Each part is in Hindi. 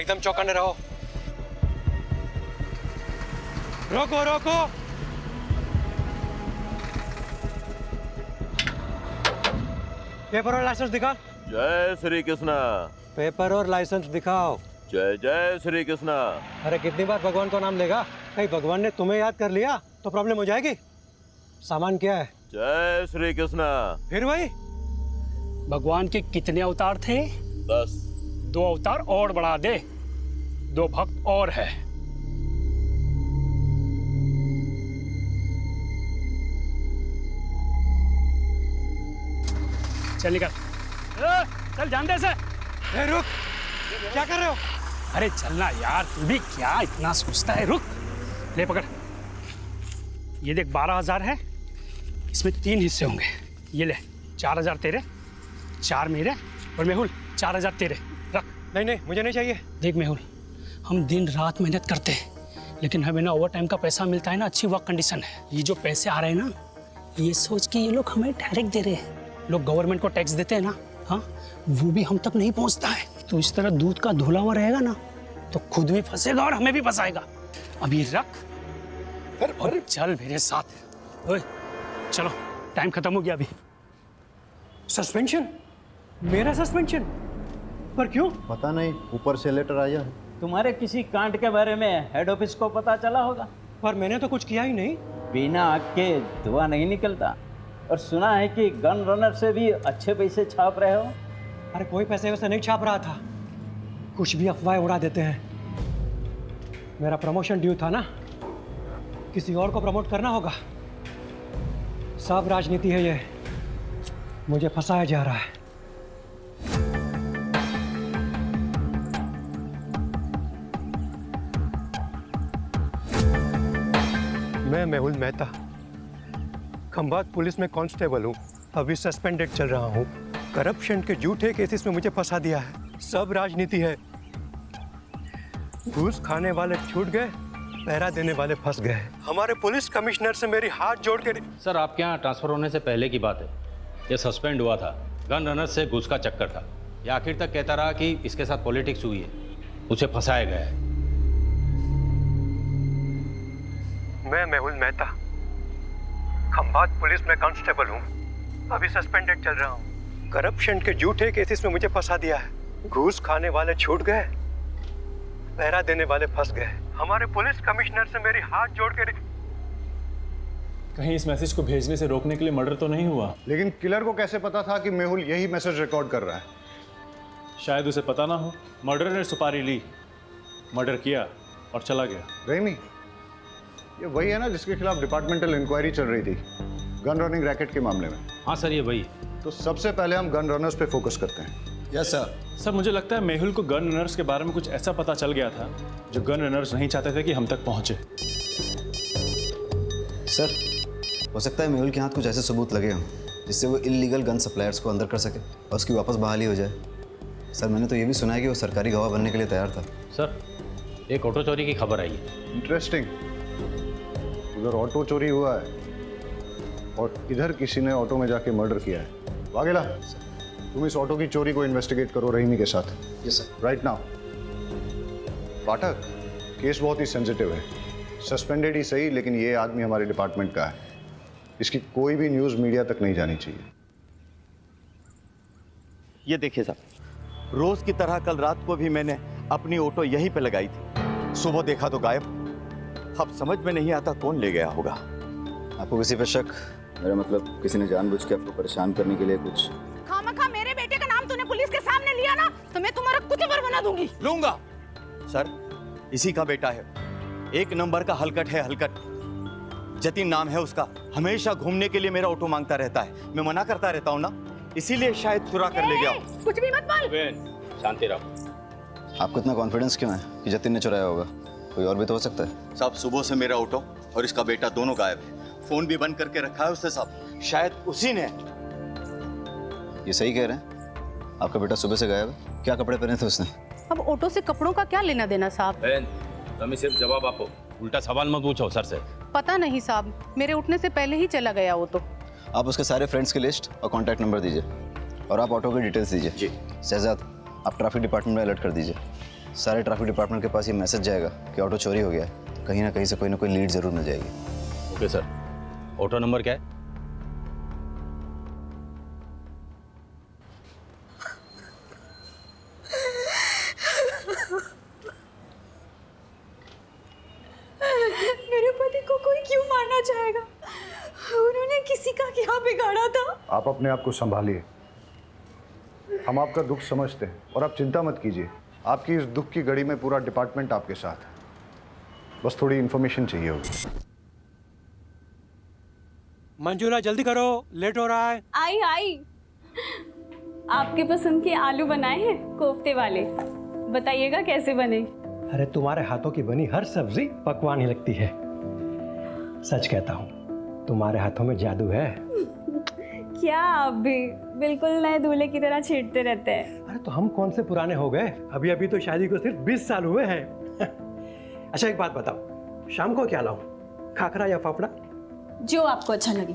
एकदम चौकन्ने रहो। रोको रोको। पेपर और लाइसेंस दिखा। जय श्री कृष्णा। पेपर और लाइसेंस दिखाओ। जय जय श्री कृष्णा। अरे कितनी बार भगवान का नाम लेगा? कहीं भगवान ने तुम्हें याद कर लिया तो प्रॉब्लम हो जाएगी। सामान क्या है? जय श्री कृष्णा। फिर वही। भगवान के कितने अवतार थे? 10। 2 अवतार और बढ़ा दे, 2 भक्त और है। चल निकल। चल जान दे से। रुक, क्या कर रहे हो? अरे चलना यार, तू भी क्या इतना सोचता है? रुक, ले पकड़। ये देख 12,000 है, इसमें 3 हिस्से होंगे। ये ले 4,000 तेरे, 4 मेरे, और मेहुल 4,000 तेरे। रख। नहीं नहीं, मुझे नहीं चाहिए। देख मेहुल, हम दिन रात मेहनत करते हैं, लेकिन हमें ना ओवर टाइम का पैसा मिलता है ना अच्छी वर्क कंडीशन है। ये जो पैसे आ रहे हैं ना, ये सोच के ये लोग हमें डायरेक्ट दे रहे हैं। लोग गवर्नमेंट को टैक्स देते हैं ना, हाँ, वो भी हम तक नहीं पहुंचता है। तो इस तरह दूध का धुला हुआ रहेगा ना, तो खुद भी फंसेगा और हमें भी फंसाएगा। अभी रख और चल मेरे साथ। ओए चलो, टाइम खत्म हो गया अभी। सस्पेंशन? मेरा सस्पेंशन? पर क्यों? पता नहीं, ऊपर से लेटर आया है। तुम्हारे किसी कांड के बारे में हेड ऑफिस को पता चला होगा। पर मैंने तो कुछ किया ही नहीं। बिना आग के धुआं नहीं निकलता। और सुना है कि गन रनर से भी अच्छे पैसे छाप रहे हो। अरे कोई पैसे वैसे नहीं छाप रहा था, कुछ भी अफवाहें उड़ा देते हैं। मेरा प्रमोशन ड्यू था ना, किसी और को प्रमोट करना होगा। सब राजनीति है ये, मुझे फंसाया जा रहा है। मैं मेहुल मेहता, खंभात पुलिस में कांस्टेबल हूँ। अभी सस्पेंडेड चल रहा हूँ। करप्शन के झूठे केसेस में मुझे फंसा दिया है। सब राजनीति है। घूस खाने वाले छूट गए, पहरा देने वाले फंस गए। हमारे पुलिस कमिश्नर से मेरी हाथ जोड़ के। सर, आपके यहाँ ट्रांसफर होने से पहले की बात है। ये सस्पेंड हुआ था, गन रनर से घूस का चक्कर था। ये आखिर तक कहता रहा कि इसके साथ पॉलिटिक्स हुई है, उसे फंसाया गया है। मैं मेहुल मेहता, खंभात पुलिस में कांस्टेबल हूँ। अभी सस्पेंडेड चल रहा हूँ। करप्शन के झूठे केसेस में मुझे फंसा दिया है। घूस खाने वाले छूट गए, पहरा देने वाले फंस गए। हमारे पुलिस कमिश्नर से मेरी हाथ जोड़ के। कहीं इस मैसेज को भेजने से रोकने के लिए मर्डर तो नहीं हुआ? लेकिन किलर को कैसे पता था कि मेहुल यही मैसेज रिकॉर्ड कर रहा है? शायद उसे पता ना हो। मर्डर ने सुपारी ली, मर्डर किया और चला गया। रहीमी, ये वही है ना जिसके खिलाफ डिपार्टमेंटल इंक्वायरी चल रही थी गन रनिंग रैकेट के मामले में? हाँ सर, ये वही। तो सबसे पहले हम गन रनर्स पे फोकस करते हैं। Yes sir. सर, मुझे लगता है मेहुल को गन रनर्स के बारे में कुछ ऐसा पता चल गया था जो गन रनर्स नहीं चाहते थे कि हम तक पहुंचे। सर, हो सकता है मेहुल के हाथ कुछ ऐसे सबूत लगे हों जिससे वो इल्लीगल गन सप्लायर्स को अंदर कर सके और उसकी वापस बहाली हो जाए। सर, मैंने तो ये भी सुना है कि वो सरकारी गवाह बनने के लिए तैयार था। सर, एक ऑटो चोरी की खबर आई है। इंटरेस्टिंग। उधर ऑटो चोरी हुआ है और इधर किसी ने ऑटो में जाके मर्डर किया है। वाघेला, तुम इस ऑटो की चोरी को इन्वेस्टिगेट करो रहीमी के साथ। Yes sir. Right now. Pathak, case बहुत ही सेंसिटिव है। सस्पेंडेड ही सही, लेकिन ये आदमी हमारे डिपार्टमेंट का है। इसकी कोई भी न्यूज़ मीडिया तक नहीं जानी चाहिए। ये देखिए साहब, रोज की तरह कल रात को भी मैंने अपनी ऑटो यहीं पे लगाई थी। सुबह देखा तो गायब। अब समझ में नहीं आता कौन ले गया होगा। आपको किसी पे शक? मेरा मतलब किसी ने जानबूझ के आपको परेशान करने के लिए कुछ? खामखा मेरे बेटे का नाम तूने पुलिस के सामने लिया ना, तो मैं तुम्हारा कुचबर बना दूंगी। लूंगा। सर, इसी का बेटा है, 1 नंबर का हलकट है, हलकट। जतिन नाम है उसका। हमेशा घूमने के लिए मेरा ऑटो मांगता रहता है। मैं मना करता रहता हूँ ना, इसीलिए शायद चुरा कर ले गया। कुछ भी मत बोल। शांति रहो। आपको इतना कॉन्फिडेंस क्यों है कि जतिन ने चुराया होगा? कोई और भी तो हो सकता है। साहब, सुबह से मेरा ऑटो और इसका बेटा दोनों गायब है। फोन भी बंद करके रखा है उसने साहब। शायद उसी ने। ये सही कह रहे हैं? आपका बेटा सुबह से गायब है? क्या कपड़े पहने थे उसने? अब ऑटो से कपड़ों का क्या लेना देना साहब? तुम्हें सिर्फ जवाब आपको, उल्टा सवाल मत पूछो सर से। पता नहीं साहब, मेरे उठने से पहले ही चला गया वो तो। आप उसके सारे फ्रेंड्स की लिस्ट और कॉन्टैक्ट नंबर दीजिए और आप ऑटो की डिटेल्स दीजिए। जी। शहजाद, आप ट्रैफिक डिपार्टमेंट में अलर्ट कर दीजिए। सारे ट्रैफिक डिपार्टमेंट के पास ये मैसेज जाएगा कि ऑटो चोरी हो गया है, तो कहीं ना कहीं से कोई ना कोई लीड जरूर मिल जाएगी। Okay sir. ऑटो नंबर क्या है? मेरे पति को कोई क्यों मारना चाहेगा? उन्होंने किसी का क्या बिगाड़ा था? आप अपने आप को संभालिए, हम आपका दुख समझते हैं और आप चिंता मत कीजिए। आपकी इस दुख की घड़ी में पूरा डिपार्टमेंट आपके साथ है, बस थोड़ी इन्फॉर्मेशन चाहिए होगी। मंजूला जल्दी करो, लेट हो रहा है। आई आपके पसंद के आलू बनाए हैं, कोफ्ते वाले। बताइएगा कैसे बने। अरे तुम्हारे हाथों की बनी हर सब्जी पकवान ही लगती है। सच कहता हूँ, तुम्हारे हाथों में जादू है। क्या आप भी बिल्कुल नए दूल्हे की तरह छेड़ते रहते हैं। अरे तो हम कौन से पुराने हो गए, अभी अभी तो शादी को सिर्फ 20 साल हुए हैं। अच्छा एक बात बताओ, शाम को क्या लाऊं, खाखरा या फाफड़ा? जो आपको अच्छा लगे,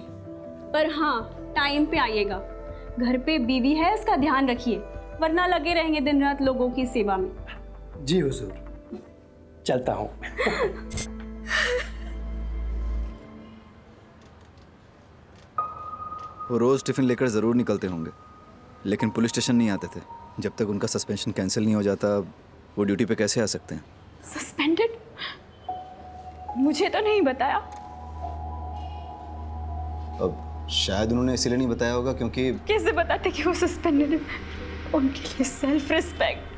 पर हाँ टाइम पे आइएगा। घर पे बीवी है, इसका ध्यान रखिए, वरना लगे रहेंगे दिन रात लोगों की सेवा में। जी हुजूर, चलता हूँ। वो रोज़ टिफ़िन लेकर ज़रूर निकलते होंगे, लेकिन पुलिस स्टेशन नहीं आते थे। जब तक उनका सस्पेंशन कैंसिल नहीं हो जाता, वो ड्यूटी पे कैसे आ सकते हैं? सस्पेंडेड? मुझे तो नहीं बताया। अब शायद उन्होंने इसीलिए नहीं बताया होगा क्योंकि कैसे बताते कि वो सस्पेंडेड है? उनके लिए सेल्फ रिस्पेक्ट।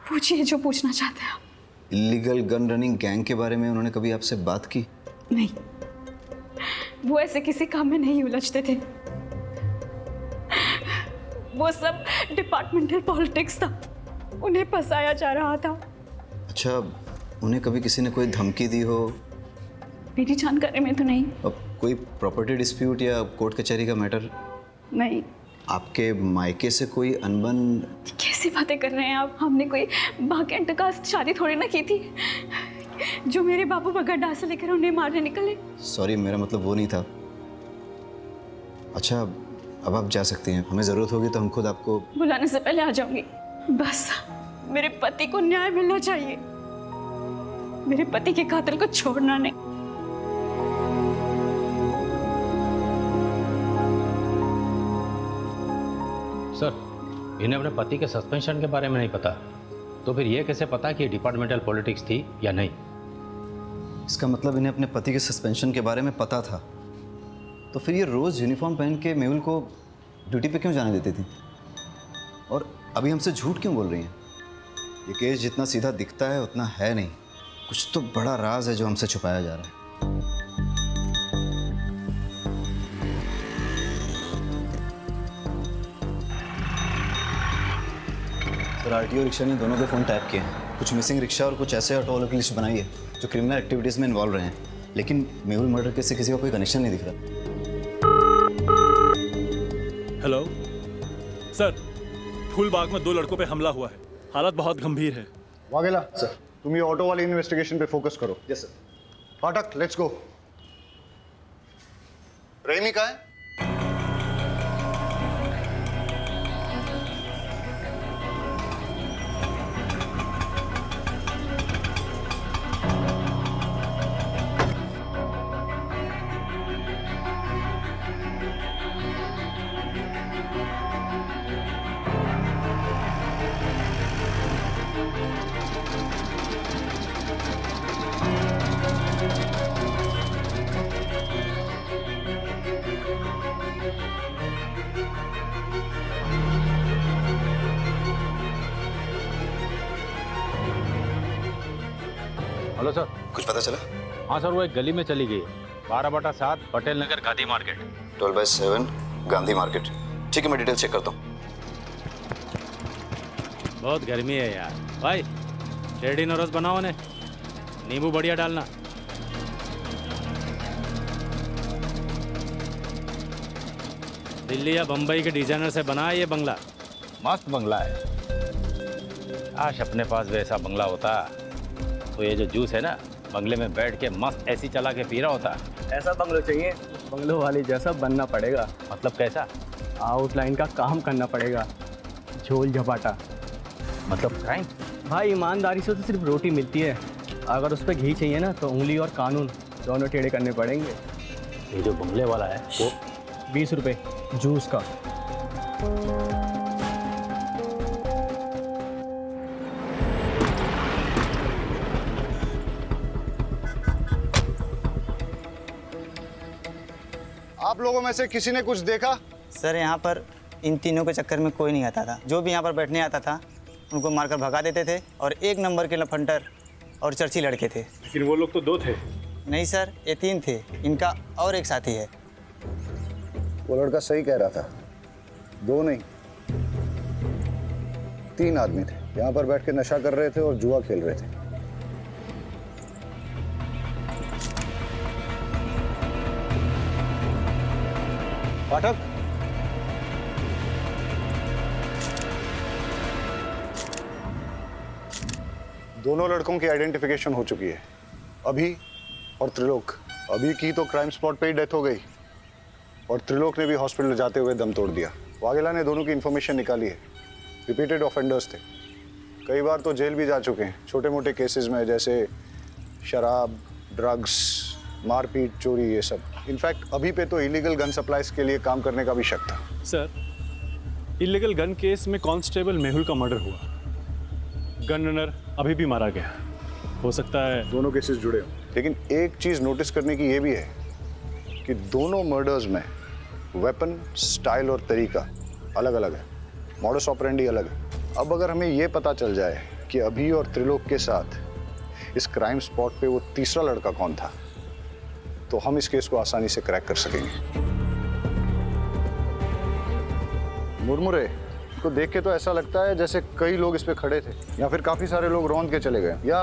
पूछिए जो पूछना चाहते हैं आप। इलीगल गन रनिंग गैंग के बारे में उन्होंने कभी आपसे बात की? नहीं, वो ऐसे किसी काम में नहीं उलझते थे। वो सब डिपार्टमेंटल पॉलिटिक्स था, उन्हें फंसाया जा रहा था। अच्छा, उन्हें कभी किसी ने कोई धमकी दी हो? मेरी जानकारी में तो नहीं। अब कोई प्रॉपर्टी डिस्प्यूट या कोर्ट कचहरी का मैटर? नहीं। आपके मायके से कोई अनबन? कैसी बातें कर रहे हैं आप? हमने कोई बाकेंट का शादी थोड़ी ना की थी जो मेरे बाबू बगैर डांस लेकर उन्हें मारने निकले। सॉरी, मेरा मतलब वो नहीं था। अच्छा, अब आप जा सकती हैं, हमें ज़रूरत होगी तो हम खुद आपको बुलाने से पहले आ जाऊंगी। बस मेरे पति को न्याय मिलना चाहिए, मेरे पति के कातिल को छोड़ना नहीं। सर, इन्हें अपने पति के सस्पेंशन के बारे में नहीं पता, तो फिर ये कैसे पता कि डिपार्टमेंटल पॉलिटिक्स थी या नहीं? इसका मतलब इन्हें अपने पति के सस्पेंशन के बारे में पता था, तो फिर ये रोज़ यूनिफॉर्म पहन के मेहुल को ड्यूटी पे क्यों जाने देती थी? और अभी हमसे झूठ क्यों बोल रही हैं? ये केस जितना सीधा दिखता है उतना है नहीं, कुछ तो बड़ा राज है जो हमसे छुपाया जा रहा है। सर, आरटीओ रिक्शा ने दोनों के फ़ोन टैप किए हैं। कुछ मिसिंग रिक्शा और कुछ ऐसे ऑटो वालों की लिस्ट बनाई है जो क्रिमिनल एक्टिविटीज़ में इन्वॉल्व रहे हैं, लेकिन मेहुल मर्डर केस से किसी का कोई कनेक्शन नहीं दिख रहा। हेलो सर, फूलबाग में 2 लड़कों पे हमला हुआ है, हालत बहुत गंभीर है। वाघेला सर, तुम ये ऑटो वाली इन्वेस्टिगेशन पे फोकस करो। Yes sir. फाटक, लेट्स गो। रेमी कहाँ है? Hello sir. कुछ पता चला? हाँ सर, वो एक गली में चली गई, 12/7 पटेल नगर गांधी मार्केट। 12/7 गांधी मार्केट। ठीक है, मैं डिटेल चेक करता हूँ। बहुत गर्मी है यार भाई, रेडी नोरस बनाओ ने, नींबू बढ़िया डालना। दिल्ली या बम्बई के डिजाइनर से बना है ये बंगला, मस्त बंगला है। काश अपने पास वैसा बंगला होता तो ये जो जूस है ना, बंगले में बैठ के मस्त एसी चला के पी रहा होता। ऐसा बंगलो चाहिए, बंगलो वाली जैसा बनना पड़ेगा। मतलब कैसा? आउटलाइन का काम करना पड़ेगा, झोल झपाटा। मतलब क्राइम? भाई ईमानदारी से तो सिर्फ रोटी मिलती है, अगर उस पर घी चाहिए ना तो उंगली और कानून दोनों टेढ़े करने पड़ेंगे। ये जो बंगले वाला है वो 20 रुपये जूस का। आप लोगों में से किसी ने कुछ देखा? सर यहाँ पर इन तीनों के चक्कर में कोई नहीं आता था। जो भी यहाँ पर बैठने आता था उनको मारकर भगा देते थे, और 1 नंबर के लफंटर और चर्ची लड़के थे। लेकिन वो लोग तो 2 थे। नहीं सर, ये 3 थे, इनका और एक साथी है। वो लड़का सही कह रहा था, 2 नहीं 3 आदमी थे, यहाँ पर बैठ के नशा कर रहे थे और जुआ खेल रहे थे। पाठक, दोनों लड़कों की आइडेंटिफिकेशन हो चुकी है, अभी और त्रिलोक। अभी की तो क्राइम स्पॉट पे ही डेथ हो गई, और त्रिलोक ने भी हॉस्पिटल जाते हुए दम तोड़ दिया। वाघेला ने दोनों की इन्फॉर्मेशन निकाली है, रिपीटेड ऑफेंडर्स थे, कई बार तो जेल भी जा चुके हैं छोटे मोटे केसेस में, जैसे शराब, ड्रग्स, मारपीट, चोरी, ये सब। इनफैक्ट अभी पे तो इलीगल गन सप्लाईज के लिए काम करने का भी शक था। सर, इलीगल गन केस में कांस्टेबल मेहुल का मर्डर हुआ, गन रनर अभी भी मारा गया। हो सकता है दोनों केसेस जुड़े हों, लेकिन एक चीज नोटिस करने की ये भी है कि दोनों मर्डर्स में वेपन, स्टाइल और तरीका अलग अलग है, मॉडस ऑपरेंडी अलग है। अब अगर हमें ये पता चल जाए कि अभी और त्रिलोक के साथ इस क्राइम स्पॉट पे वो तीसरा लड़का कौन था, तो हम इस केस को आसानी से क्रैक कर सकेंगे। मुरमुरे को देख के तो ऐसा लगता है जैसे कई लोग इस पे खड़े थे, या फिर काफी सारे लोग रौंद के चले गए, या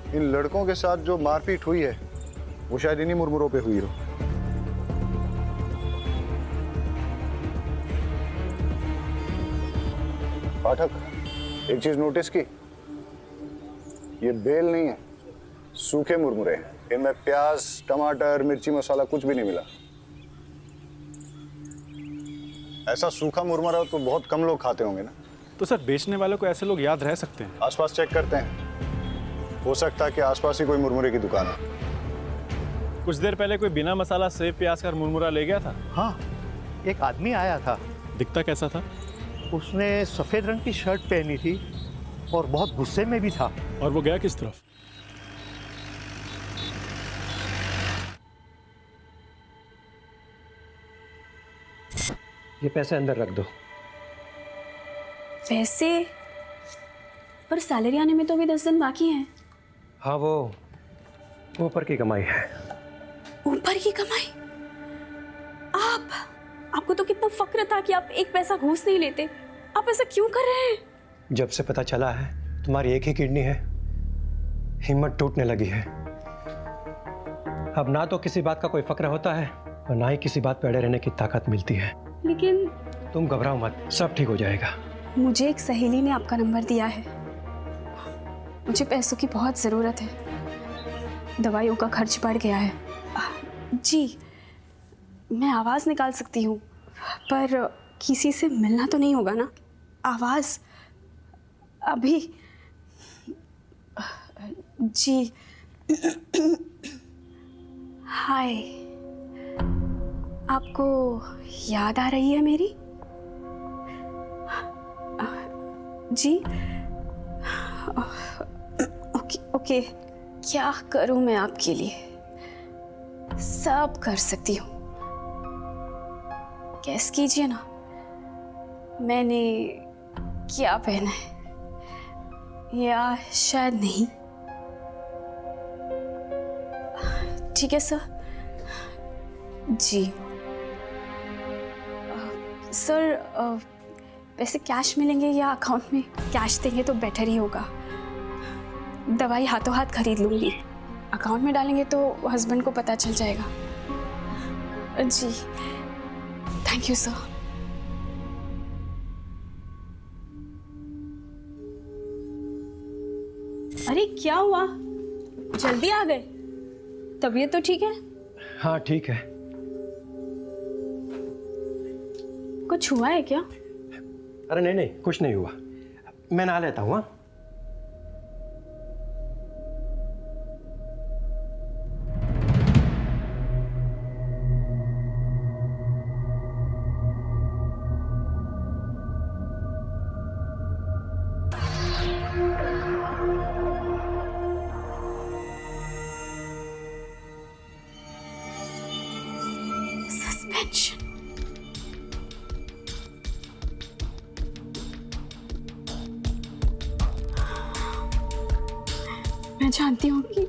इन लड़कों के साथ जो मारपीट हुई है वो शायद इन्हीं मुरमुरों पे हुई हो। पाठक, एक चीज नोटिस की, ये बेल नहीं है, सूखे मुरमुरे हैं। इनमें प्याज, टमाटर, मिर्ची मसाला कुछ भी नहीं मिला। ऐसा सूखा मुरमुरा तो बहुत कम लोग खाते होंगे ना। तो सर, बेचने वालों को ऐसे लोग याद रह सकते हैं? आसपास चेक करते हैं, हो सकता है कि आसपास ही कोई मुरमुरे की दुकान है। कुछ देर पहले कोई बिना मसाला सेव प्याज का मुरमुरा ले गया था। हाँ, एक आदमी आया था। दिखता कैसा था? उसने सफेद रंग की शर्ट पहनी थी और बहुत गुस्से में भी था। और वो गया किस तरफ? ये पैसे अंदर रख दो। वैसे पर सैलरी आने में तो अभी 10 दिन बाकी हैं। हाँ, वो ऊपर की कमाई है। ऊपर की कमाई? आपको तो कितना फक्र था कि आप एक पैसा घूस नहीं लेते। आप ऐसा क्यों कर रहे हैं? जब से पता चला है तुम्हारी एक ही किडनी है, हिम्मत टूटने लगी है। अब ना तो किसी बात का कोई फक्र होता है और ना ही किसी बात पे अड़े रहने की ताकत मिलती है। लेकिन तुम घबराओ मत, सब ठीक हो जाएगा। मुझे एक सहेली ने आपका नंबर दिया है। मुझे पैसों की बहुत ज़रूरत है, दवाइयों का खर्च बढ़ गया है। जी, मैं आवाज़ निकाल सकती हूँ, पर किसी से मिलना तो नहीं होगा ना? आवाज़ अभी? जी, हाय, आपको याद आ रही है मेरी? जी, ओके, क्या करूं मैं आपके लिए? सब कर सकती हूँ। गैस कीजिए ना, मैंने क्या पहना है, या शायद नहीं। ठीक है सर। जी सर, पैसे कैश मिलेंगे या अकाउंट में? कैश देंगे तो बेटर ही होगा। दवाई हाथों हाथ खरीद लूँगी, अकाउंट में डालेंगे तो हस्बैंड को पता चल जाएगा। जी, थैंक यू सर। अरे क्या हुआ, जल्दी आ गए? तबीयत तो ठीक है? हाँ ठीक है। कुछ हुआ है क्या? अरे नहीं नहीं, कुछ नहीं हुआ, मैं नहा लेता हूँ। हाँ? सस्पेंशन। मैं जानती हूँ कि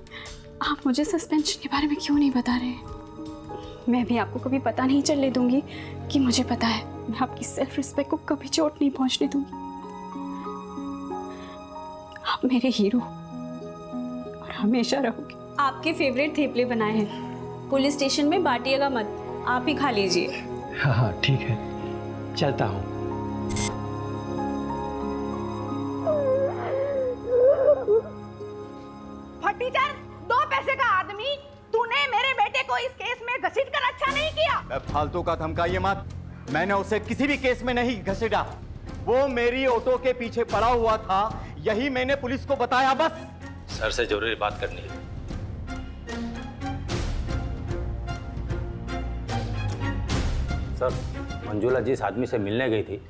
आप मुझे सस्पेंशन के बारे में क्यों नहीं बता रहे। मैं भी आपको कभी पता नहीं चलने दूंगी कि मुझे पता है। मैं आपकी सेल्फ रिस्पेक्ट को कभी चोट नहीं पहुंचने दूंगी। आप मेरे हीरो और हमेशा रहोगे। आपके फेवरेट थेपले बनाए हैं, पुलिस स्टेशन में बांटिएगा मत, आप ही खा लीजिए। हाँ हाँ ठीक है, चलता हूँ। टीचर, 2 पैसे का आदमी, तूने मेरे बेटे को इस केस में घसीटकर अच्छा नहीं किया। फालतू का धमकाइए मत, मैंने उसे किसी भी केस में नहीं घसीटा। वो मेरी ऑटो के पीछे पड़ा हुआ था, यही मैंने पुलिस को बताया बस। सर से जरूरी बात करनी है। सर, मंजुला जिस आदमी से मिलने गई थी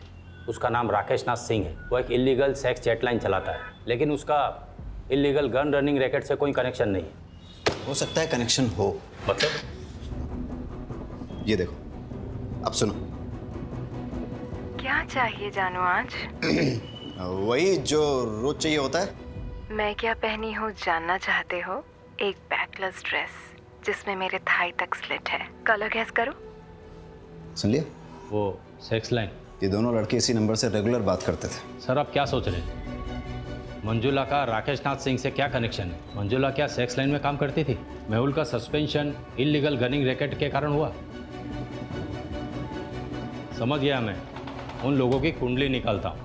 उसका नाम राकेश नाथ सिंह है। वो एक इलीगल सेक्स चैटलाइन चलाता है, लेकिन उसका इलीगल गन रनिंग रैकेट से कोई कनेक्शन नहीं है। हो सकता है कनेक्शन हो। मतलब? ये देखो, अब सुनो। क्या चाहिए जानू आज? वही जो रोज चाहिए होता है। मैं क्या पहनी हूँ जानना चाहते हो? एक बैकलेस ड्रेस जिसमें मेरे थाई तक स्लिट है। कलर गैस करो। सुन लिया? वो सेक्स लाइन। ये दोनों लड़के इसी नंबर से रेगुलर बात करते थे। सर आप क्या सोच रहे हैं? मंजुला का राकेश नाथ सिंह से क्या कनेक्शन है? मंजुला क्या सेक्स लाइन में काम करती थी? मेहुल का सस्पेंशन इलीगल गनिंग रैकेट के कारण हुआ। समझ गया, मैं उन लोगों की कुंडली निकालता हूँ।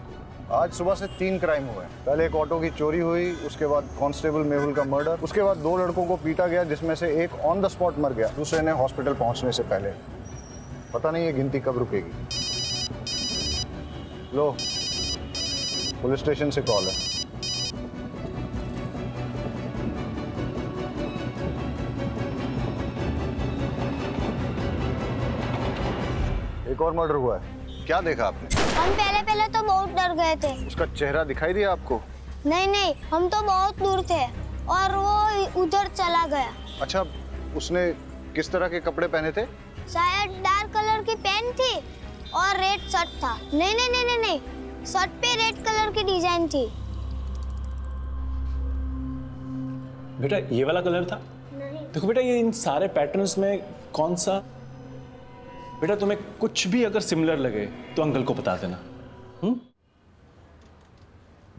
आज सुबह से 3 क्राइम हुए। पहले एक ऑटो की चोरी हुई, उसके बाद कांस्टेबल मेहुल का मर्डर, उसके बाद 2 लड़कों को पीटा गया जिसमें से एक ऑन द स्पॉट मर गया, दूसरे ने हॉस्पिटल पहुंचने से पहले। पता नहीं ये गिनती कब रुकेगी। लो, पुलिस स्टेशन से कॉल है। एक और मर्डर हुआ है। क्या देखा आपने? हम पहले तो बहुत डर गए थे। उसका चेहरा दिखाई दिया आपको? नहीं, हम तो बहुत दूर थे और वो उधर चला गया। अच्छा, उसने किस तरह के कपड़े पहने थे? शायद डार्क कलर की पैंट थी और रेड शर्ट था। नहीं, शर्ट पे रेड कलर की डिजाइन थी। बेटा ये वाला कलर था? नहीं। देखो बेटा, ये इन सारे पैटर्न्स में कौन सा? बेटा तुम्हें कुछ भी अगर सिमिलर लगे तो अंकल को बता देना।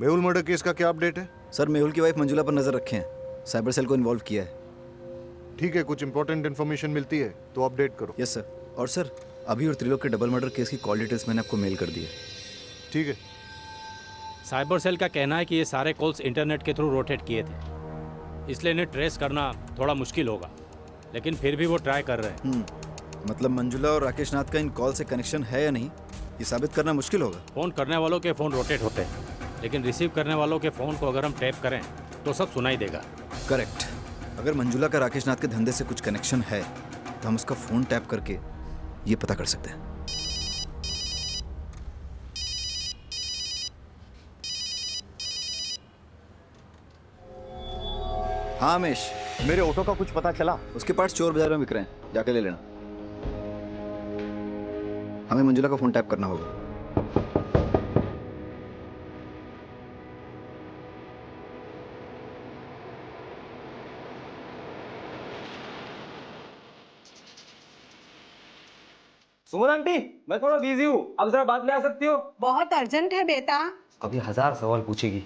मेहुल मर्डर केस का क्या अपडेट है? सर, मेहुल की वाइफ मंजुला पर नजर रखे हैं, साइबर सेल को इन्वॉल्व किया है। ठीक है, कुछ इंपॉर्टेंट इन्फॉर्मेशन मिलती है तो अपडेट करो। Yes sir. और सर, अभी और त्रिलोक के डबल मर्डर केस की कॉल डिटेल्स मैंने आपको मेल कर दी है। ठीक है। साइबर सेल का कहना है कि ये सारे कॉल्स इंटरनेट के थ्रू रोटेट किए थे, इसलिए इन्हें ट्रेस करना थोड़ा मुश्किल होगा, लेकिन फिर भी वो ट्राई कर रहे हैं। मतलब मंजुला और राकेश नाथ का इन कॉल से कनेक्शन है या नहीं, ये साबित करना मुश्किल होगा। फ़ोन करने वालों के फ़ोन रोटेट होते हैं, लेकिन रिसीव करने वालों के फ़ोन को अगर हम टैप करें तो सब सुनाई देगा। करेक्ट। अगर मंजुला का राकेश नाथ के धंधे से कुछ कनेक्शन है तो हम उसका फ़ोन टैप करके ये पता कर सकते हैं। हाँ हमेश, मेरे ऑटो का कुछ पता चला? उसके पार्ट्स चोर बाजार में बिक रहे हैं, जाके ले लेना। हमें मंजुला का फोन टैप करना होगा। सुमन आंटी, मैं थोड़ा बिजी हूँ, अब जरा बात में आ सकती हो? बहुत अर्जेंट है बेटा। अभी 1000 सवाल पूछेगी।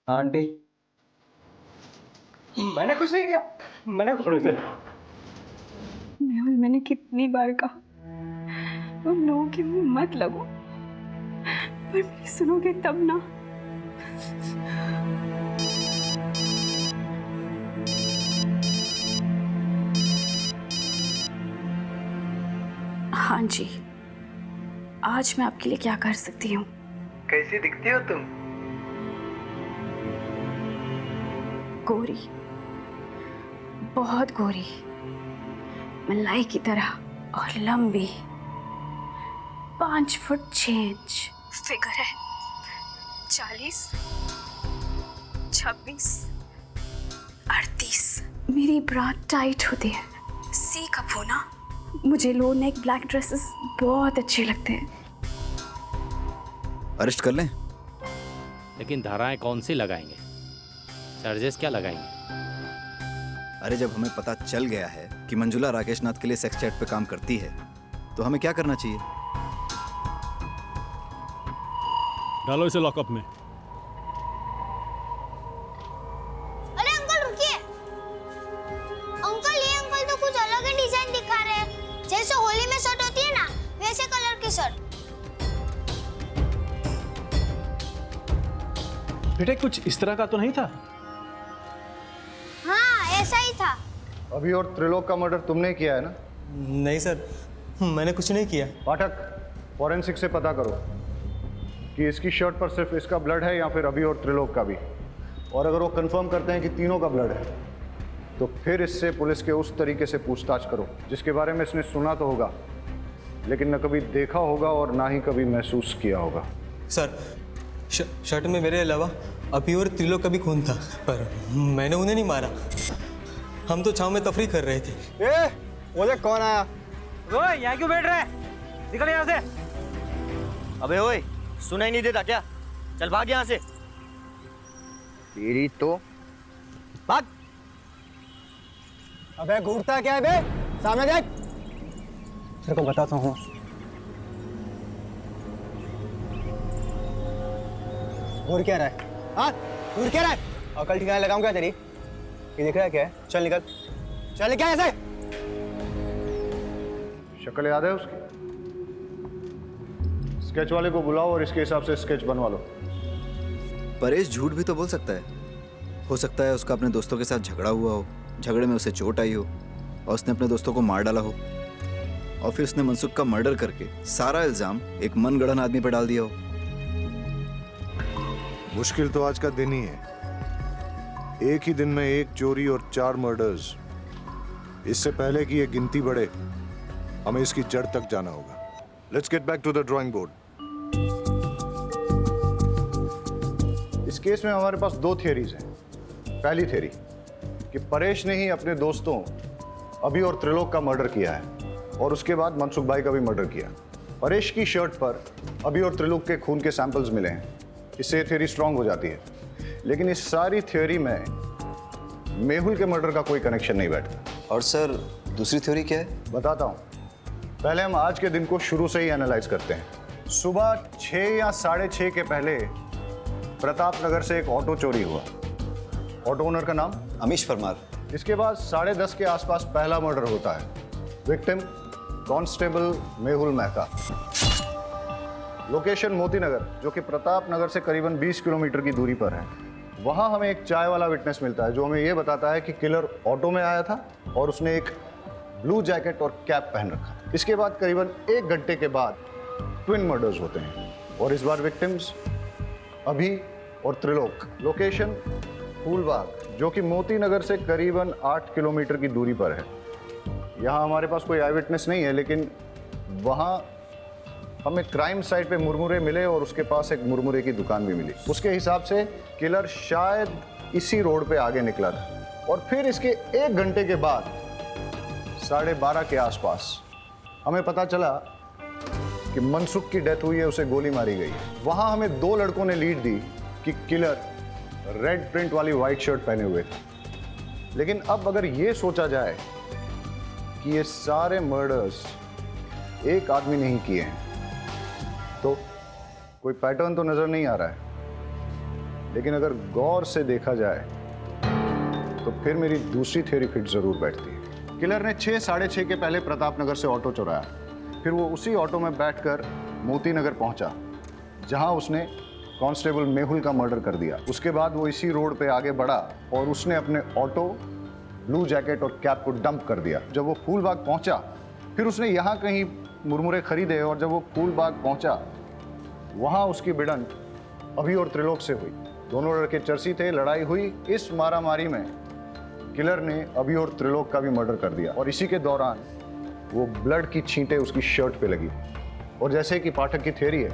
आंटी, मैंने कुछ नहीं किया, मैंने कुछ नहीं किया। मेहुल, मैंने कितनी बार कहा उन लोगों के मुंह मत लगो, पर मेरी सुनोगे तब ना। इरफान जी, आज मैं आपके लिए क्या कर सकती हूँ? कैसी दिखती हो तुम? गोरी, बहुत गोरी, मलाई की तरह और लंबी, 5 फुट 6 इंच फिगर है, 40, 26, 38। मेरी ब्रा टाइट होती है, सी कप होना। मुझे लो नेक ब्लैक ड्रेसेस बहुत अच्छे लगते हैं। अरेस्ट कर लें? लेकिन धाराएं कौन सी लगाएंगे? चार्जेस क्या लगाएंगे? अरे जब हमें पता चल गया है कि मंजुला राकेश नाथ के लिए सेक्स चैट पे काम करती है तो हमें क्या करना चाहिए? डालो इसे लॉकअप में। अरे अंकल रुकिए। अंकल ये अंकल तो कुछ अलग ही डिजाइन दिखा रहे हैं। जैसे होली में शर्ट होती है ना, वैसे कलर की शर्ट। बेटे कुछ इस तरह का तो नहीं था? हाँ ऐसा ही था। अभी और त्रिलोक का मर्डर तुमने किया है ना? नहीं सर, मैंने कुछ नहीं किया। पाठक, फॉरेंसिक से पता करो कि इसकी शर्ट पर सिर्फ इसका ब्लड है या फिर अभी और त्रिलोक का भी। और अगर वो कंफर्म करते हैं कि तीनों का ब्लड है तो फिर इससे पुलिस के उस तरीके से पूछताछ करो जिसके बारे में इसने सुना तो होगा लेकिन न कभी देखा होगा और ना ही कभी महसूस किया होगा। सर, शर्ट में मेरे अलावा अभी और त्रिलोक का भी खून था, पर मैंने उन्हें नहीं मारा। हम तो छांव में तफरी कर रहे थे। ओए कौन आया? ओए यहाँ क्यों बैठ रहा है? निकल यहाँ से। अबे ओए, सुनाई नहीं देता क्या? चल भाग यहाँ से। तेरी तो भाग। अबे घूरता क्या है बे? सामने देख। तेरे को बताता हूँ। घूर क्या रहा है? हाँ, घूर क्या रहा है? अकल ठिकाने लगाऊं क्या तेरी? ये दिख रहा है क्या है? चल निकल, चल क्या ऐसे? शक्ल याद है उसकी? स्केच वाले को बुलाओ और इसके हिसाब से स्केच बनवा लो। परेश झूठ भी तो बोल सकता है। हो सकता है उसका अपने दोस्तों के साथ झगड़ा हुआ हो, झगड़े में उसे चोट आई हो और उसने अपने दोस्तों को मार डाला हो और फिर उसने मनसुख का मर्डर करके सारा इल्जाम एक मनगढ़ंत आदमी पर डाल दिया हो। मुश्किल तो आज का दिन ही है। एक ही दिन में 1 चोरी और 4 मर्डर्स। इससे पहले कि ये गिनती बढ़े हमें इसकी जड़ तक जाना होगा। Let's get back to the drawing board. इस केस में हमारे पास 2 थियरीज हैं। पहली थियरी कि परेश ने ही अपने दोस्तों अभी और त्रिलोक का मर्डर किया है और उसके बाद मनसुख भाई का भी मर्डर किया। परेश की शर्ट पर अभी और त्रिलोक के खून के सैंपल्स मिले हैं, इससे ये थियरी स्ट्रांग हो जाती है। लेकिन इस सारी थियरी में मेहुल के मर्डर का कोई कनेक्शन नहीं बैठता। और सर दूसरी थ्योरी क्या है? बताता हूँ। पहले हम आज के दिन को शुरू से ही एनालाइज करते हैं। सुबह 6 या 6:30 के पहले प्रताप नगर से एक ऑटो चोरी हुआ। ऑटो ओनर का नाम अमीश परमार। इसके बाद 10:30 के आसपास पहला मर्डर होता है। Victim constable Mehul Mehta. Location Moti Nagar, जो कि प्रताप नगर से करीबन 20 किलोमीटर की दूरी पर है। वहां हमें एक चाय वाला विटनेस मिलता है जो हमें यह बताता है कि किलर ऑटो में आया था और उसने एक ब्लू जैकेट और कैप पहन रखा। इसके बाद करीबन 1 घंटे के बाद ट्विन मर्डर्स होते हैं और इस बार विक्टिम्स अभी और त्रिलोक। लोकेशन फूलबाग, जो कि मोती नगर से करीबन 8 किलोमीटर की दूरी पर है। यहाँ हमारे पास कोई आई विटनेस नहीं है लेकिन वहाँ हमें क्राइम साइट पे मुरमुरे मिले और उसके पास एक मुरमुरे की दुकान भी मिली। उसके हिसाब से किलर शायद इसी रोड पे आगे निकला था और फिर इसके 1 घंटे के बाद 12:30 के आसपास हमें पता चला कि मनसुख की डेथ हुई है, उसे गोली मारी गई है। वहां हमें 2 लड़कों ने लीड दी कि किलर रेड प्रिंट वाली वाइट शर्ट पहने हुए थे। लेकिन अब अगर ये सोचा जाए कि ये सारे मर्डर्स एक आदमी ने ही किए हैं तो कोई पैटर्न तो नजर नहीं आ रहा है। लेकिन अगर गौर से देखा जाए तो फिर मेरी दूसरी थ्योरी फिट जरूर बैठती है। किलर ने 6, 6:30 के पहले प्रताप नगर से ऑटो चुराया, फिर वो उसी ऑटो में बैठकर मोती नगर पहुंचा जहां उसने कांस्टेबल मेहुल का मर्डर कर दिया। उसके बाद वो इसी रोड पे आगे बढ़ा और उसने अपने ऑटो, ब्लू जैकेट और कैप को डंप कर दिया। जब वो फूलबाग पहुंचा फिर उसने यहाँ कहीं मुरमुरे खरीदे और जब वो फूल बाग पहुंचा वहां उसकी भिड़ंत अभी और त्रिलोक से हुई। दोनों लड़के चर्सी थे, लड़ाई हुई। इस मारामारी में किलर ने अभी और त्रिलोक का भी मर्डर कर दिया और इसी के दौरान वो ब्लड की छींटें उसकी शर्ट पे लगी। और जैसे कि पाठक की थ्योरी है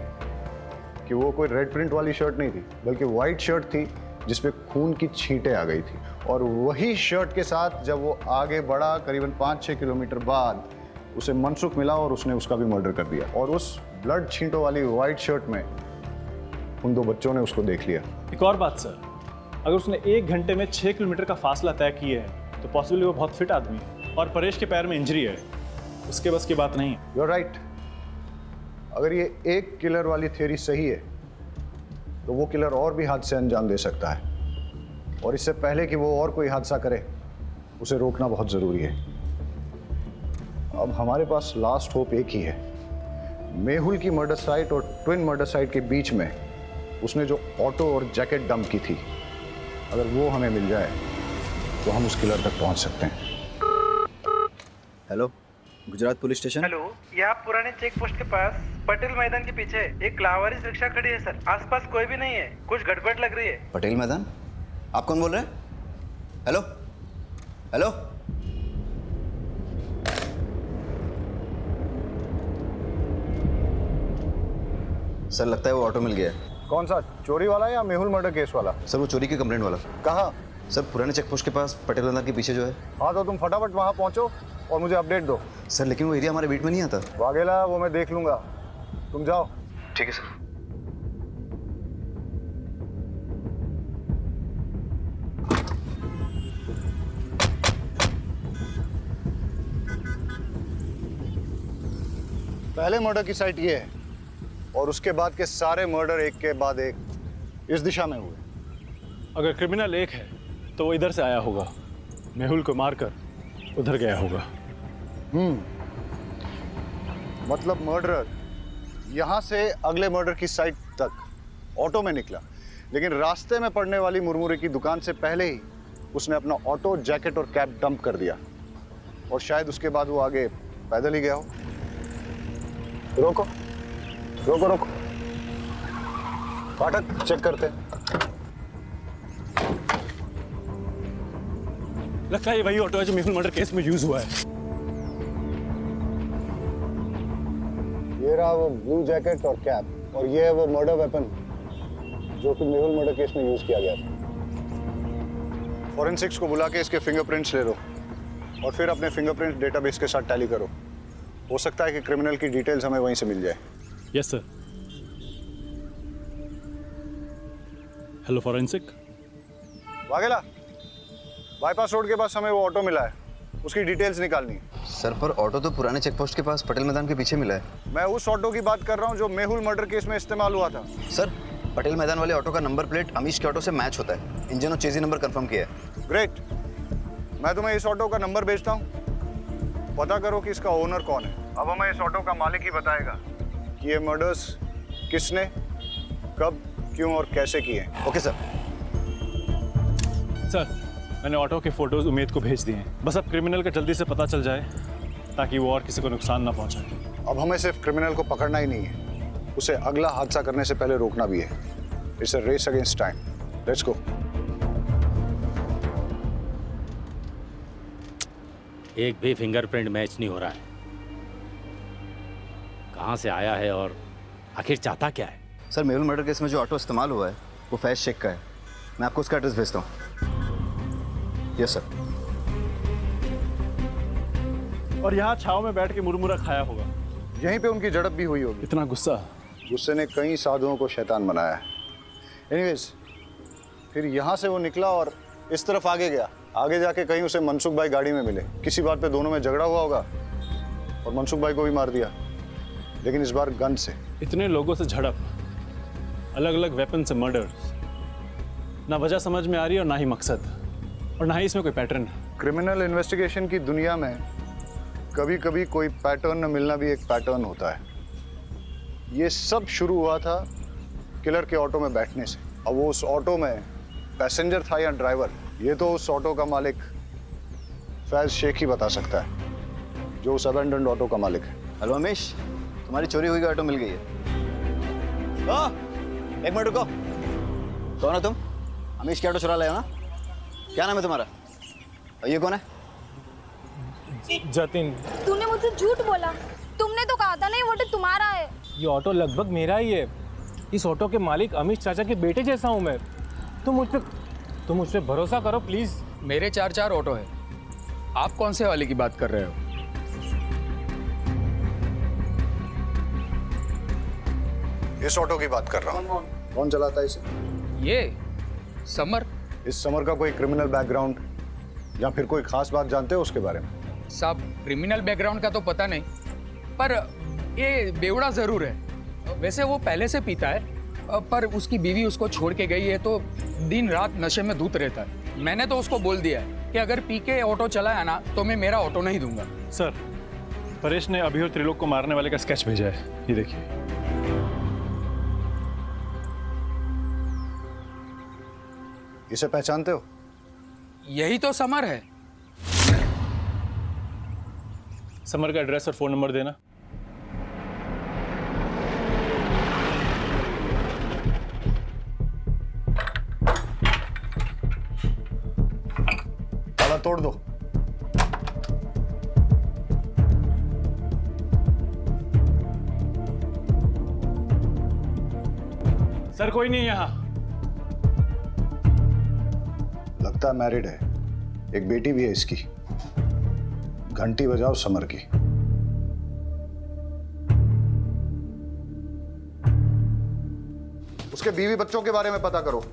कि वो कोई रेड प्रिंट वाली शर्ट नहीं थी बल्कि वाइट शर्ट थी जिसपे खून की छींटें आ गई थी। और वही शर्ट के साथ जब वो आगे बढ़ा करीबन 5-6 किलोमीटर बाद उसे मनसुख मिला और उसने उसका भी मर्डर कर दिया। और उस ब्लड छींटों वाली वाइट शर्ट में उन दो बच्चों ने उसको देख लिया। एक और बात सर, अगर उसने 1 घंटे में 6 किलोमीटर का फासला तय किया है तो पॉसिबली वो बहुत फिट आदमी है और परेश के पैर में इंजरी है, उसके बस की बात नहीं है। You are right. अगर ये एक किलर वाली थ्योरी सही है तो वो किलर और भी हादसे अंजाम दे सकता है और इससे पहले कि वो और कोई हादसा करे उसे रोकना बहुत ज़रूरी है। अब हमारे पास लास्ट होप एक ही है। मेहुल की मर्डर साइट और ट्विन मर्डर साइट के बीच में उसने जो ऑटो और जैकेट डंप की थी, अगर वो हमें मिल जाए तो हम उस किलर तक पहुंच सकते हैं। Hello, Gujarat police station. Hello, यहाँ पुराने चेक पोस्ट के पास पटेल मैदान के पीछे एक लावारिस रिक्शा खड़ी है सर। आसपास कोई भी नहीं है, कुछ गड़बड़ लग रही है। पटेल मैदान? आप कौन बोल रहे हैं? हेलो हेलो, सर लगता है वो ऑटो मिल गया है। कौन सा, चोरी वाला या मेहुल मर्डर केस वाला? सर वो चोरी की कंप्लेंट वाला। कहाँ? सर पुराने चेक पोस्ट के पास पटेल मैदान के पीछे जो है। हाँ तो तुम फटाफट वहाँ पहुँचो और मुझे अपडेट दो। सर लेकिन वो एरिया हमारे बीट में नहीं आता। वाघेला, वो मैं देख लूंगा, तुम जाओ। ठीक है सर। पहले मर्डर की साइट ये है और उसके बाद के सारे मर्डर एक के बाद एक इस दिशा में हुए। अगर क्रिमिनल एक है तो वो इधर से आया होगा, मेहुल को मारकर उधर गया होगा। मतलब मर्डरर यहाँ से अगले मर्डर की साइट तक ऑटो में निकला, लेकिन रास्ते में पड़ने वाली मुरमुरे की दुकान से पहले ही उसने अपना ऑटो, जैकेट और कैप डंप कर दिया और शायद उसके बाद वो आगे पैदल ही गया हो। रोको रोको रोको, फाटक चेक करते। लगता है ये वही ऑटो है जो मेहुल मर्डर केस में यूज हुआ है। ये रहा वो ब्लू जैकेट और कैप और ये है वो मर्डर वेपन जो कि मेहुल मर्डर केस में यूज किया गया था। फॉरेंसिक्स को बुला के इसके फिंगरप्रिंट्स ले लो और फिर अपने फिंगरप्रिंट डेटाबेस के साथ टैली करो। हो सकता है कि क्रिमिनल की डिटेल्स हमें वहीं से मिल जाए। Yes sir. Hello forensic. Vaghela, bypass road के पास हमें वो ऑटो मिला है, उसकी डिटेल्स निकालनी है। सर पर ऑटो तो पुराने चेक पोस्ट के पास पटेल मैदान के पीछे मिला है। मैं उस ऑटो की बात कर रहा हूँ जो मेहुल मर्डर केस में इस्तेमाल हुआ था। सर पटेल मैदान वाले ऑटो का नंबर प्लेट अमीश के ऑटो से मैच होता है। इंजन और चेजी नंबर कंफर्म किया है। ग्रेट, मैं तुम्हें इस ऑटो का नंबर भेजता हूँ, पता करो कि इसका ओनर कौन है। अब हमें इस ऑटो का मालिक ही बताएगा कि ये मर्डर्स किसने, कब, क्यों और कैसे किए। Okay sir. सर मैंने ऑटो के फोटोज उमेद को भेज दिए हैं, बस अब क्रिमिनल का जल्दी से पता चल जाए ताकि वो और किसी को नुकसान ना पहुंचाए। अब हमें सिर्फ क्रिमिनल को पकड़ना ही नहीं है, उसे अगला हादसा करने से पहले रोकना भी है। It's a race against time. Let's go. एक भी फिंगरप्रिंट मैच नहीं हो रहा है। कहाँ से आया है और आखिर चाहता क्या है? सर मेहुल मर्डर केस में जो ऑटो इस्तेमाल हुआ है वो फैज शेख का है। मैं आपको उसका एड्रेस भेजता हूँ। Yes sir. और यहाँ छाव में बैठ के मुरमुरा खाया होगा। यहीं पे उनकी झड़प भी हुई होगी। इतना गुस्सा? गुस्से ने कई साधुओं को शैतान बनाया है। एनीवेज, फिर यहाँ से वो निकला और इस तरफ आगे गया। आगे जाके कहीं उसे मनसुख भाई गाड़ी में मिले। किसी बात पे दोनों में झगड़ा हुआ होगा और मनसुख भाई को भी मार दिया, लेकिन इस बार गन से। इतने लोगों से झड़प, अलग अलग वेपन से मर्डर, ना वजह समझ में आ रही और ना ही मकसद, और ना ही इसमें कोई पैटर्न। क्रिमिनल इन्वेस्टिगेशन की दुनिया में कभी कभी कोई पैटर्न न मिलना भी एक पैटर्न होता है। ये सब शुरू हुआ था किलर के ऑटो में बैठने से। अब वो उस ऑटो में पैसेंजर था या ड्राइवर, ये तो उस ऑटो का मालिक फैज शेख ही बता सकता है, जो उस अबेंडन्ड ऑटो का मालिक है। हेलो अमीश, तुम्हारी चोरी हुई ऑटो मिल गई है। एक मिनट रुको। कौन हो तुम? अमीश की ऑटो चुरा लाए हो ना? क्या नाम है तुम्हारा? और ये कौन है? जतिन। तूने मुझसे झूठ बोला। तुमने तो कहा था ना ये ऑटो तुम्हारा है। ये ऑटो लगभग मेरा ही है। इस ऑटो के मालिक अमीश चाचा के बेटे जैसा हूँ मैं। तुम मुझ पे भरोसा करो प्लीज। मेरे 4 ऑटो है, आप कौन से वाले की बात कर रहे हो? इस ऑटो की बात कर रहा हूँ। कौन चलाता है इसे? ये समर। इस समर का कोई क्रिमिनल बैकग्राउंड या फिर कोई खास बात जानते हो उसके बारे में? साहब, क्रिमिनल बैकग्राउंड का तो पता नहीं, पर ये बेवड़ा जरूर है। वैसे वो पहले से पीता है, पर उसकी बीवी उसको छोड़ के गई है तो दिन रात नशे में धुत रहता है। मैंने तो उसको बोल दिया है कि अगर पी के ऑटो चलाया ना तो मैं मेरा ऑटो नहीं दूंगा। सर, परेश ने अभी और त्रिलोक को मारने वाले का स्केच भेजा है, ये देखिए। इसे पहचानते हो? यही तो समर है। समर का एड्रेस और फोन नंबर देना। ताला तोड़ दो। सर, कोई नहीं यहाँ। लगता है मैरिड है, एक बेटी भी है इसकी। घंटी बजाओ समर की। उसके बीवी बच्चों के बारे में पता करो,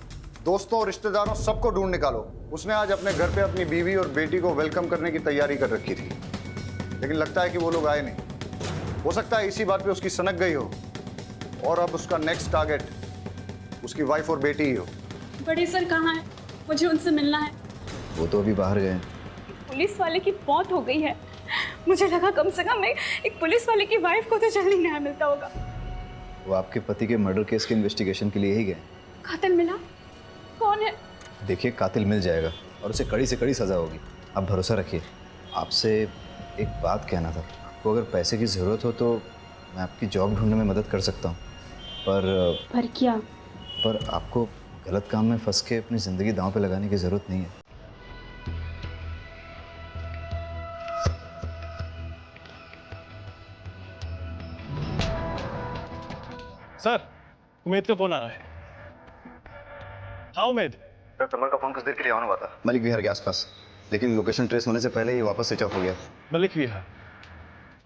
दोस्तों और रिश्तेदारों सबको ढूंढ निकालो। उसने आज अपने घर पे अपनी बीवी और बेटी को वेलकम करने की तैयारी कर रखी थी, लेकिन लगता है कि वो लोग आए नहीं। हो सकता है इसी बात पे उसकी सनक गई हो और अब उसका नेक्स्ट टारगेट उसकी वाइफ और बेटी ही हो। बड़े सर कहाँ है? मुझे उनसे मिलना है। वो तो अभी बाहर गए। पुलिस वाले की मौत हो गई है। मुझे लगा कम से कम एक पुलिस वाले की वाइफ को तो जल्दी न्याय मिलता होगा। वो आपके पति के मर्डर केस के इन्वेस्टिगेशन के लिए ही गए। कातिल मिला? कौन है? देखिए, कातिल मिल जाएगा और उसे कड़ी से कड़ी सजा होगी। आप भरोसा रखिए। आपसे एक बात कहना था। आपको अगर पैसे की ज़रूरत हो तो मैं आपकी जॉब ढूंढने में मदद कर सकता हूँ, पर क्या? पर आपको गलत काम में फंस के अपनी ज़िंदगी दांव पे लगाने की ज़रूरत नहीं है। सर, उमेद का फोन आ रहा है। हाँ उमेद। सर, समर का फोन कुछ देर के लिए ऑन हुआ था मलिक विहार के आसपास, लेकिन लोकेशन ट्रेस होने से पहले ही वापस स्विच ऑफ हो गया। मलिक विहार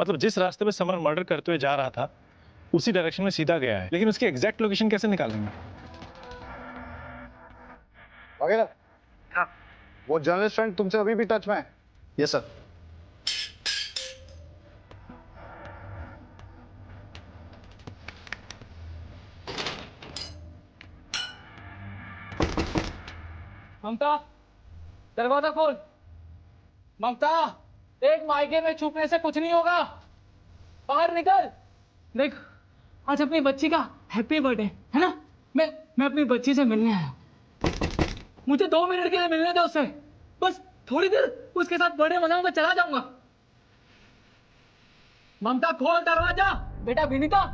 मतलब जिस रास्ते पे समर मर्डर करते हुए जा रहा था उसी डायरेक्शन में सीधा गया है, लेकिन उसकी एग्जैक्ट लोकेशन कैसे निकालेंगे? वगैरह हाँ। वो जर्नलिस्ट फ्रेंड तुमसे अभी भी टच में है? Yes sir. ममता, दरवाजा खोल। ममता, एक मायके में छुपने से कुछ नहीं होगा, बाहर निकल। देख, आज अपनी बच्ची का हैप्पी बर्थडे है ना? मैं अपनी बच्ची से मिलने आया। मुझे 2 मिनट के लिए मिलने दो उससे, बस थोड़ी देर उसके साथ बर्थडे मनाऊंगा, चला जाऊंगा। ममता, खोल दरवाजा। बेटा विनीता,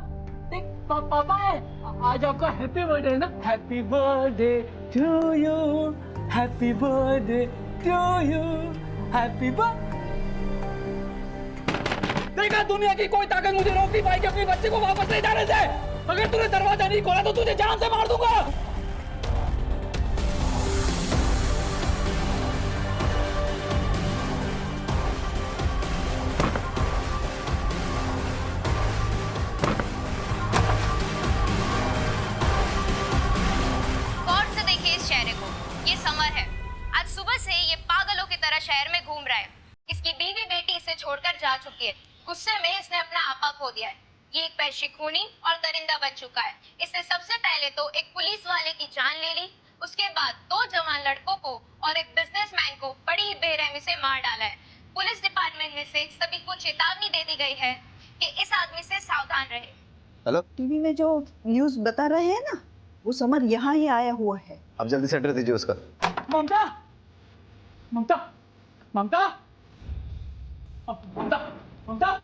देख पापा है, आज आपका हैप्पी बर्थडे है ना? Happy birthday to you, happy birthday to you, happy birthday. देखा, दुनिया की कोई ताकत मुझे रोक नहीं पाएगी अपनी बच्चे को वापस ले जाने से। अगर तूने दरवाजा नहीं खोला तो तुझे जान से मार दूंगा। गौर से देखिए इस चेहरे को, ये समर है। आज सुबह से ये पागलों की तरह शहर में घूम रहा है। इसकी बीवी बेटी इसे छोड़कर जा चुकी है। गुस्से में इसने अपना आपा खो दिया है। ये एक पैसे खूनी और दरिंदा बन चुका है। इसने सबसे पहले तो एक पुलिस वाले की जान ले ली, उसके बाद 2 जवान लड़कों को और एक बिजनेसमैन को बड़ी बेरहमी से मार डाला है। पुलिस डिपार्टमेंट में से सभी को चेतावनी दे दी गई है कि इस आदमी से सावधान रहे। हेलो, टीवी में जो न्यूज़ बता रहे हैं ना, वो समर यहाँ ही आया हुआ है। आप जल्दी से एड्रेस दीजिए उसका। ममता, ममता, ममता, ममता, ममता।